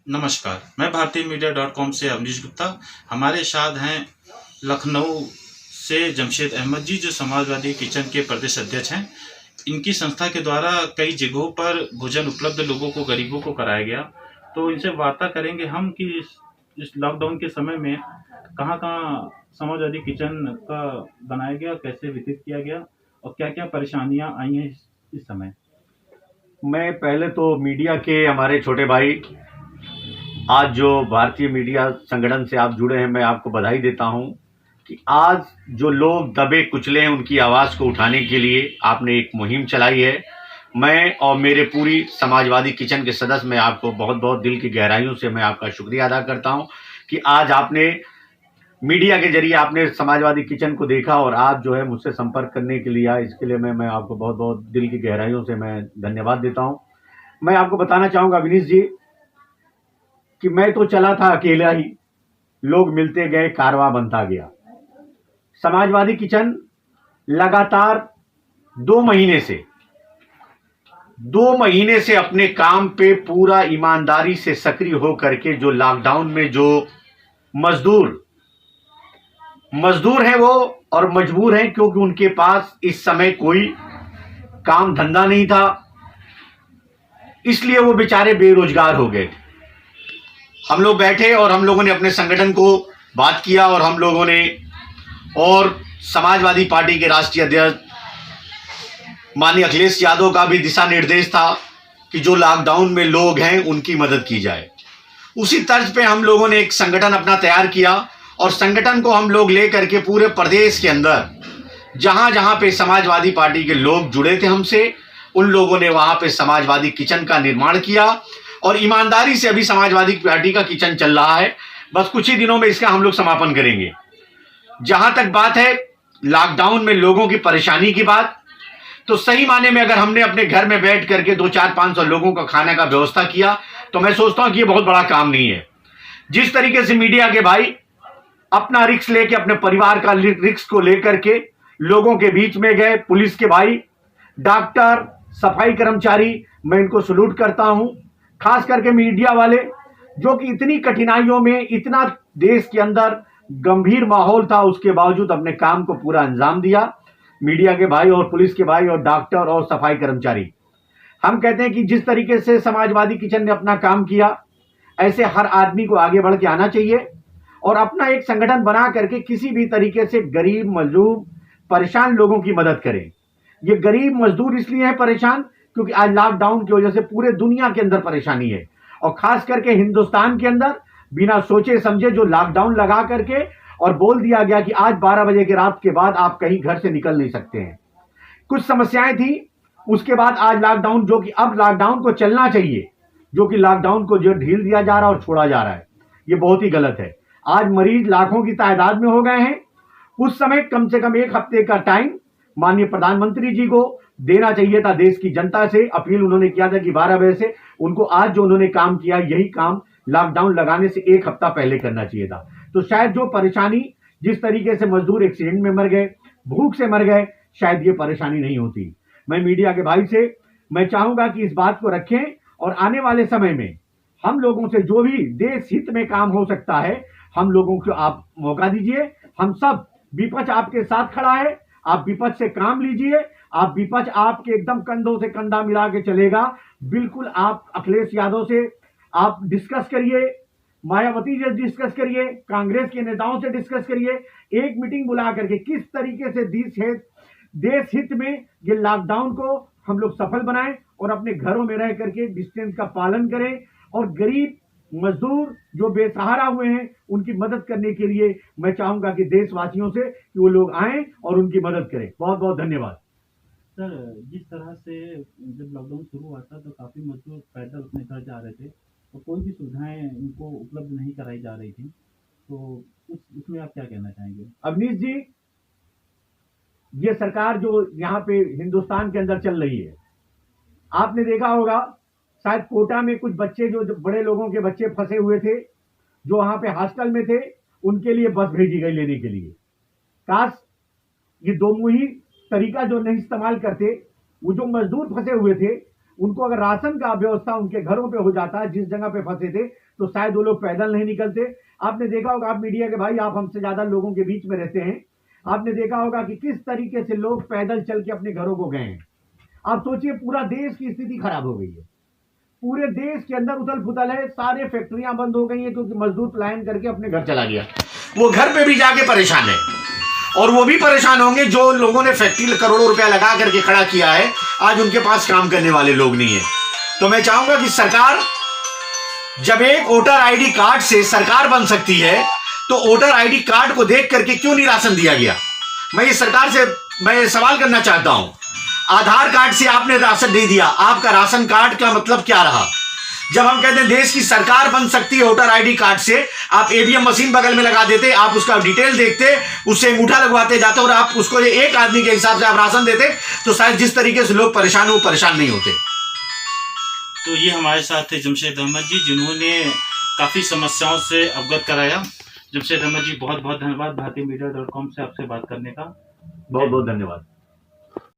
नमस्कार, मैं भारतीय मीडिया .com से अवनीश गुप्ता। हमारे साथ हैं लखनऊ से जमशेद अहमद जी, जो समाजवादी किचन के प्रदेश अध्यक्ष हैं। इनकी संस्था के द्वारा कई जगहों पर भोजन उपलब्ध लोगों को, गरीबों को कराया गया। तो इनसे वार्ता करेंगे हम कि इस लॉकडाउन के समय में कहाँ-कहाँ समाजवादी किचन का बनाया गया, कैसे वितरित किया गया और क्या-क्या परेशानियाँ आई हैं इस समय। मैं पहले तो मीडिया के हमारे छोटे भाई, आज जो भारतीय मीडिया संगठन से आप जुड़े हैं, मैं आपको बधाई देता हूं कि आज जो लोग दबे कुचले हैं उनकी आवाज़ को उठाने के लिए आपने एक मुहिम चलाई है। मैं और मेरे पूरी समाजवादी किचन के सदस्य, मैं आपको बहुत बहुत दिल की गहराइयों से मैं आपका शुक्रिया अदा करता हूं कि आज आपने मीडिया के जरिए आपने समाजवादी किचन को देखा और आज जो है मुझसे संपर्क करने के लिए आए। इसके लिए मैं आपको बहुत बहुत दिल की गहराइयों से मैं धन्यवाद देता हूं। मैं आपको बताना चाहूँगा अविनीश जी कि मैं तो चला था अकेला ही, लोग मिलते गए, कारवां बनता गया। समाजवादी किचन लगातार 2 महीने से 2 महीने से अपने काम पे पूरा ईमानदारी से सक्रिय हो करके, जो लॉकडाउन में जो मजदूर हैं वो और मजबूर हैं, क्योंकि उनके पास इस समय कोई काम धंधा नहीं था, इसलिए वो बेचारे बेरोजगार हो गए। हम लोग बैठे और हम लोगों ने अपने संगठन को बात किया और हम लोगों ने और समाजवादी पार्टी के राष्ट्रीय अध्यक्ष माननीय अखिलेश यादव का भी दिशा निर्देश था कि जो लॉकडाउन में लोग हैं उनकी मदद की जाए। उसी तर्ज पे हम लोगों ने एक संगठन अपना तैयार किया और संगठन को हम लोग लेकर के पूरे प्रदेश के अंदर जहां जहां पे समाजवादी पार्टी के लोग जुड़े थे हमसे, उन लोगों ने वहां पे समाजवादी किचन का निर्माण किया और ईमानदारी से अभी समाजवादी पार्टी का किचन चल रहा है। बस कुछ ही दिनों में इसका हम लोग समापन करेंगे। जहां तक बात है लॉकडाउन में लोगों की परेशानी की बात, तो सही माने में अगर हमने अपने घर में बैठ करके 200-400-500 लोगों का खाने का व्यवस्था किया, तो मैं सोचता हूं कि ये बहुत बड़ा काम नहीं है। जिस तरीके से मीडिया के भाई अपना रिस्क लेके, अपने परिवार का रिस्क को लेकर के लोगों के बीच में गए, पुलिस के भाई, डॉक्टर, सफाई कर्मचारी, मैं इनको सलूट करता हूं। खास करके मीडिया वाले जो कि इतनी कठिनाइयों में, इतना देश के अंदर गंभीर माहौल था, उसके बावजूद अपने काम को पूरा अंजाम दिया। मीडिया के भाई और पुलिस के भाई और डॉक्टर और सफाई कर्मचारी, हम कहते हैं कि जिस तरीके से समाजवादी किचन ने अपना काम किया, ऐसे हर आदमी को आगे बढ़ के आना चाहिए और अपना एक संगठन बना करके किसी भी तरीके से गरीब, मजलूम, परेशान लोगों की मदद करें। ये गरीब मजदूर इसलिए है परेशान क्योंकि आज लॉकडाउन की वजह से पूरे दुनिया के अंदर परेशानी है और खास करके हिंदुस्तान के अंदर बिना सोचे समझे जो लॉकडाउन लगा करके और बोल दिया गया कि आज 12 बजे के रात के बाद आप कहीं घर से निकल नहीं सकते हैं। कुछ समस्याएं थी, उसके बाद आज लॉकडाउन, जो कि अब लॉकडाउन को चलना चाहिए, जो कि लॉकडाउन को जो ढील दिया जा रहा है और छोड़ा जा रहा है, ये बहुत ही गलत है। आज मरीज लाखों की तादाद में हो गए हैं। उस समय कम से कम 1 हफ्ते का टाइम माननीय प्रधानमंत्री जी को देना चाहिए था। देश की जनता से अपील उन्होंने किया था कि 12 बजे से, उनको आज जो उन्होंने काम किया, यही काम लॉकडाउन लगाने से 1 हफ्ता पहले करना चाहिए था। तो शायद जो परेशानी, जिस तरीके से मजदूर एक्सीडेंट में मर गए, भूख से मर गए, शायद ये परेशानी नहीं होती। मैं मीडिया के भाई से मैं चाहूंगा कि इस बात को रखें और आने वाले समय में हम लोगों से जो भी देश हित में काम हो सकता है, हम लोगों को आप मौका दीजिए। हम सब, विपक्ष आपके साथ खड़ा है, आप विपक्ष से काम लीजिए। आप विपक्ष आपके एकदम कंधों से कंधा मिला के चलेगा। बिल्कुल आप अखिलेश यादव से आप डिस्कस करिए, मायावती से डिस्कस करिए, कांग्रेस के नेताओं से डिस्कस करिए। एक मीटिंग बुला करके किस तरीके से देश हित में ये लॉकडाउन को हम लोग सफल बनाएं और अपने घरों में रह करके डिस्टेंस का पालन करें और गरीब मजदूर जो बेसहारा हुए हैं उनकी मदद करने के लिए मैं चाहूंगा कि देशवासियों से कि वो लोग आएं और उनकी मदद करें। बहुत बहुत धन्यवाद। सर, जिस तरह से जब लॉकडाउन शुरू हुआ था तो काफ़ी मजदूर पैदल अपने घर जा रहे थे और कोई भी सुविधाएं उनको उपलब्ध नहीं कराई जा रही थी, तो उसमें आप क्या कहना चाहेंगे। अवनीश जी, ये सरकार जो यहाँ पे हिंदुस्तान के अंदर चल रही है, आपने देखा होगा शायद कोटा में कुछ बच्चे, जो बड़े लोगों के बच्चे फंसे हुए थे, जो वहां पे हॉस्टल में थे, उनके लिए बस भेजी गई लेने के लिए। काश ये दो मुही तरीका जो नहीं इस्तेमाल करते, वो जो मजदूर फंसे हुए थे उनको अगर राशन का व्यवस्था उनके घरों पे हो जाता, जिस जगह पे फंसे थे, तो शायद वो लोग पैदल नहीं निकलते। आपने देखा होगा, आप मीडिया के भाई, आप हमसे ज्यादा लोगों के बीच में रहते हैं, आपने देखा होगा कि किस तरीके से लोग पैदल चल के अपने घरों को गए हैं। आप सोचिए, पूरा देश की स्थिति खराब हो गई है, पूरे देश के अंदर उथल पुथल है, सारे फैक्ट्रियां बंद हो गई हैं क्योंकि मजदूर पलायन करके अपने घर चला गया। वो घर पे भी जाके परेशान है, और वो भी परेशान होंगे जो लोगों ने फैक्ट्री करोड़ों रुपया लगा करके खड़ा किया है, आज उनके पास काम करने वाले लोग नहीं है। तो मैं चाहूंगा कि सरकार, जब एक वोटर आईडी कार्ड से सरकार बन सकती है, तो वोटर आईडी कार्ड को देख करके क्यों नहीं राशन दिया गया? मैं ये सरकार से मैं सवाल करना चाहता हूं। आधार कार्ड से आपने राशन नहीं दिया, आपका राशन कार्ड का मतलब क्या रहा? जब हम कहते हैं देश की सरकार बन सकती है वोटर आईडी कार्ड से, आप ईवीएम मशीन बगल में लगा देते, आप उसका डिटेल देखते, उससे अंगूठा लगवाते जाते और आप उसको एक आदमी के हिसाब से आप राशन देते, तो शायद जिस तरीके से लोग परेशान हो, परेशान नहीं होते। तो ये हमारे साथ थे जमशेद अहमद जी, जिन्होंने काफ़ी समस्याओं से अवगत कराया। जमशेद अहमद जी, बहुत बहुत धन्यवाद भारतीय मीडिया .com से आपसे बात करने का। बहुत बहुत धन्यवाद।